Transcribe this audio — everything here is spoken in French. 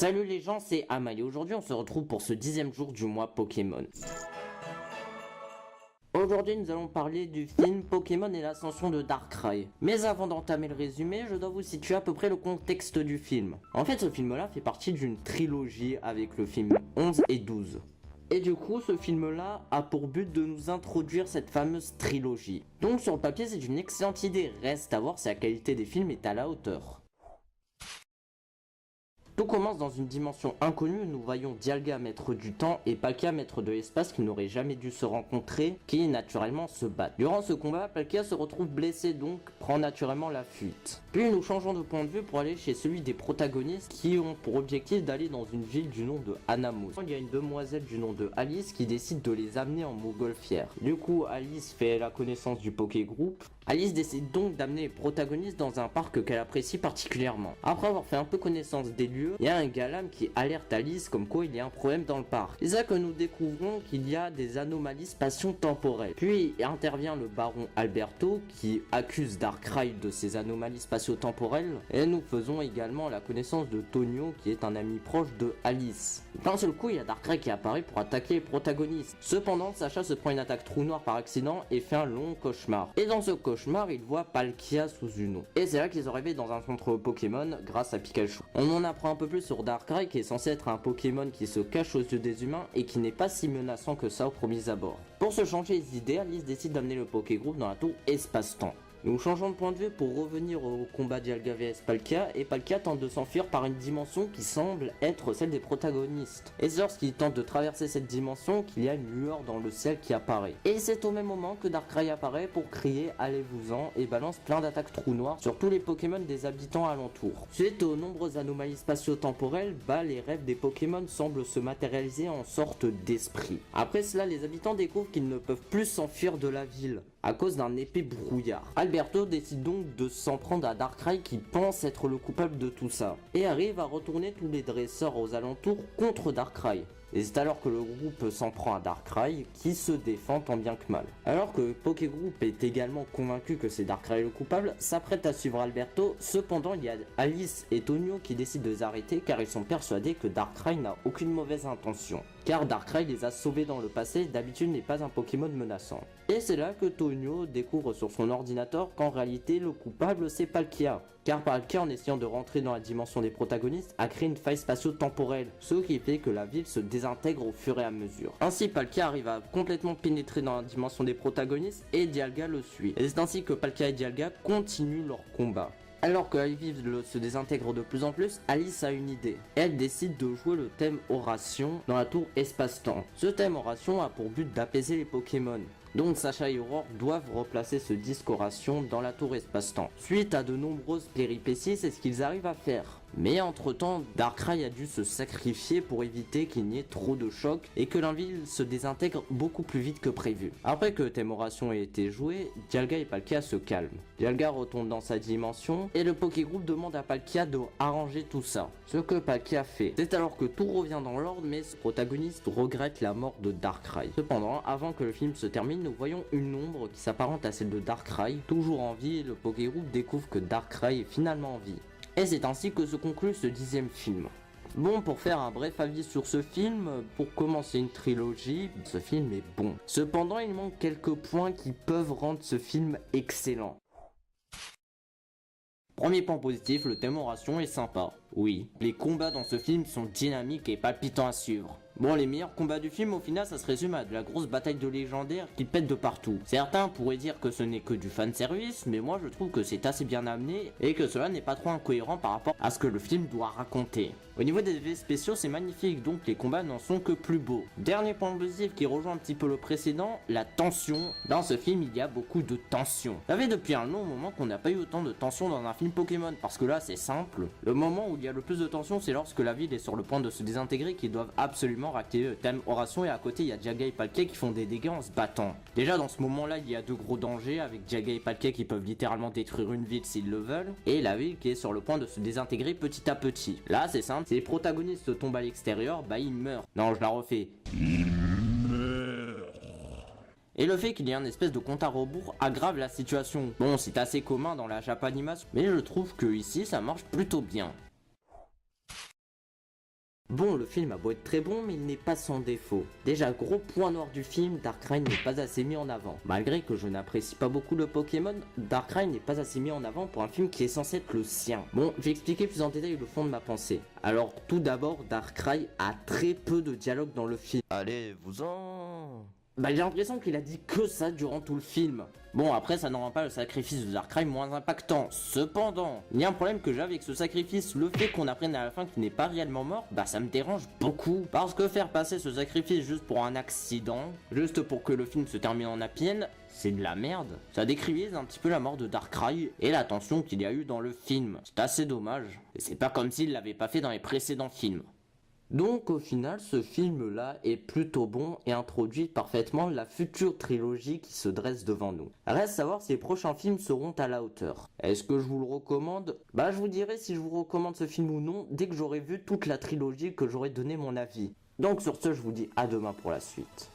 Salut les gens, c'est Ama et aujourd'hui on se retrouve pour ce 10e jour du mois Pokémon. Aujourd'hui nous allons parler du film Pokémon et l'ascension de Darkrai. Mais avant d'entamer le résumé, je dois vous situer à peu près le contexte du film. En fait ce film là fait partie d'une trilogie avec le film 11 et 12. Et du coup ce film là a pour but de nous introduire cette fameuse trilogie. Donc sur le papier c'est une excellente idée, reste à voir si la qualité des films est à la hauteur. Tout commence dans une dimension inconnue où nous voyons Dialga, maître du temps, et Palkia, maître de l'espace, qui n'auraient jamais dû se rencontrer, qui naturellement se battent. Durant ce combat, Palkia se retrouve blessé, donc prend naturellement la fuite. Puis nous changeons de point de vue pour aller chez celui des protagonistes qui ont pour objectif d'aller dans une ville du nom de Anamos. Il y a une demoiselle du nom de Alice qui décide de les amener en montgolfière. Du coup, Alice fait la connaissance du Poké Group. Alice décide donc d'amener les protagonistes dans un parc qu'elle apprécie particulièrement. Après avoir fait un peu connaissance des lieux, il y a un Galam qui alerte Alice comme quoi il y a un problème dans le parc. C'est là que nous découvrons qu'il y a des anomalies spatio-temporelles. Puis intervient le baron Alberto qui accuse Darkrai de ces anomalies spatio-temporelles. Et nous faisons également la connaissance de Tonio qui est un ami proche de Alice. D'un seul coup, il y a Darkrai qui apparaît pour attaquer les protagonistes. Cependant, Sacha se prend une attaque trou noir par accident et fait un long cauchemar. Et dans ce cauchemar, il voit Palkia sous une eau. Et c'est là qu'ils sont arrivés dans un centre Pokémon grâce à Pikachu. On en apprend un peu plus sur Darkrai qui est censé être un Pokémon qui se cache aux yeux des humains et qui n'est pas si menaçant que ça au premier abord. Pour se changer les idées, Alice décide d'amener le Poké Group dans la tour Espace-Temps. Nous changeons de point de vue pour revenir au combat Dialga vs Palkia et Palkia tente de s'enfuir par une dimension qui semble être celle des protagonistes. Et c'est lorsqu'il tente de traverser cette dimension qu'il y a une lueur dans le ciel qui apparaît. Et c'est au même moment que Darkrai apparaît pour crier allez-vous-en et balance plein d'attaques trous noirs sur tous les Pokémon des habitants alentours. Suite aux nombreuses anomalies spatio-temporelles, les rêves des Pokémon semblent se matérialiser en sorte d'esprit. Après cela, les habitants découvrent qu'ils ne peuvent plus s'enfuir de la ville à cause d'un épais brouillard. Alberto décide donc de s'en prendre à Darkrai qui pense être le coupable de tout ça et arrive à retourner tous les dresseurs aux alentours contre Darkrai. Et c'est alors que le groupe s'en prend à Darkrai qui se défend tant bien que mal. Alors que le Poké Group est également convaincu que c'est Darkrai le coupable, s'apprête à suivre Alberto. Cependant, il y a Alice et Tonio qui décident de les arrêter car ils sont persuadés que Darkrai n'a aucune mauvaise intention. Car Darkrai les a sauvés dans le passé, d'habitude n'est pas un Pokémon menaçant. Et c'est là que Tonio découvre sur son ordinateur qu'en réalité le coupable c'est Palkia. Car Palkia, en essayant de rentrer dans la dimension des protagonistes, a créé une faille spatio-temporelle, ce qui fait que la ville se désintègre au fur et à mesure. Ainsi, Palkia arrive à complètement pénétrer dans la dimension des protagonistes et Dialga le suit. Et c'est ainsi que Palkia et Dialga continuent leur combat. Alors que Ivy se désintègre de plus en plus, Alice a une idée. Elle décide de jouer le thème Oration dans la tour Espace-Temps. Ce thème Oration a pour but d'apaiser les Pokémon. Donc Sacha et Aurore doivent replacer ce disque Oration dans la tour Espace-Temps. Suite à de nombreuses péripéties, c'est ce qu'ils arrivent à faire. Mais entre temps, Darkrai a dû se sacrifier pour éviter qu'il n'y ait trop de chocs et que la ville se désintègre beaucoup plus vite que prévu. Après que Thème Oration ait été joué, Dialga et Palkia se calment. Dialga retourne dans sa dimension et le Poké Group demande à Palkia de arranger tout ça. Ce que Palkia fait. C'est alors que tout revient dans l'ordre mais ce protagoniste regrette la mort de Darkrai. Cependant, avant que le film se termine, nous voyons une ombre qui s'apparente à celle de Darkrai. Toujours en vie, et le Poké Group découvre que Darkrai est finalement en vie. Et c'est ainsi que se conclut ce 10e film. Bon, pour faire un bref avis sur ce film, pour commencer une trilogie, ce film est bon. Cependant, il manque quelques points qui peuvent rendre ce film excellent. Premier point positif, le thème Oration est sympa. Oui, les combats dans ce film sont dynamiques et palpitants à suivre. Bon, les meilleurs combats du film au final ça se résume à de la grosse bataille de légendaires qui pète de partout. Certains pourraient dire que ce n'est que du fanservice, mais moi je trouve que c'est assez bien amené et que cela n'est pas trop incohérent par rapport à ce que le film doit raconter. Au niveau des effets spéciaux c'est magnifique, donc les combats n'en sont que plus beaux. Dernier point positif qui rejoint un petit peu le précédent, la tension. Dans ce film il y a beaucoup de tension. Ça fait depuis un long moment qu'on n'a pas eu autant de tension dans un film Pokémon, parce que là c'est simple. Le moment où il y a le plus de tension c'est lorsque la ville est sur le point de se désintégrer, qu'ils doivent absolument réactiver le thème Oration et à côté il y a Dialga et Palkia qui font des dégâts en se battant. Déjà dans ce moment là il y a de gros dangers avec Dialga et Palkia qui peuvent littéralement détruire une ville s'ils le veulent et la ville qui est sur le point de se désintégrer petit à petit. Là c'est simple, si les protagonistes tombent à l'extérieur, ils meurent. Non je la refais. Et le fait qu'il y ait une espèce de compte à rebours aggrave la situation. Bon c'est assez commun dans la Japanimation mais je trouve que ici ça marche plutôt bien. Bon, le film a beau être très bon, mais il n'est pas sans défaut. Déjà, gros point noir du film, Darkrai n'est pas assez mis en avant. Malgré que je n'apprécie pas beaucoup le Pokémon, Darkrai n'est pas assez mis en avant pour un film qui est censé être le sien. Bon, je vais expliquer plus en détail le fond de ma pensée. Alors, tout d'abord, Darkrai a très peu de dialogue dans le film. Allez, vous-en. Bah, j'ai l'impression qu'il a dit que ça durant tout le film. Bon, après, ça ne rend pas le sacrifice de Darkrai moins impactant. Cependant, il y a un problème que j'ai avec ce sacrifice. Le fait qu'on apprenne à la fin qu'il n'est pas réellement mort, bah ça me dérange beaucoup. Parce que faire passer ce sacrifice juste pour un accident, juste pour que le film se termine en happy end, c'est de la merde. Ça décrivise un petit peu la mort de Darkrai et la tension qu'il y a eu dans le film. C'est assez dommage. Et c'est pas comme s'il l'avait pas fait dans les précédents films. Donc au final, ce film-là est plutôt bon et introduit parfaitement la future trilogie qui se dresse devant nous. Reste à savoir si les prochains films seront à la hauteur. Est-ce que je vous le recommande? Bah je vous dirai si je vous recommande ce film ou non dès que j'aurai vu toute la trilogie, que j'aurai donné mon avis. Donc sur ce, je vous dis à demain pour la suite.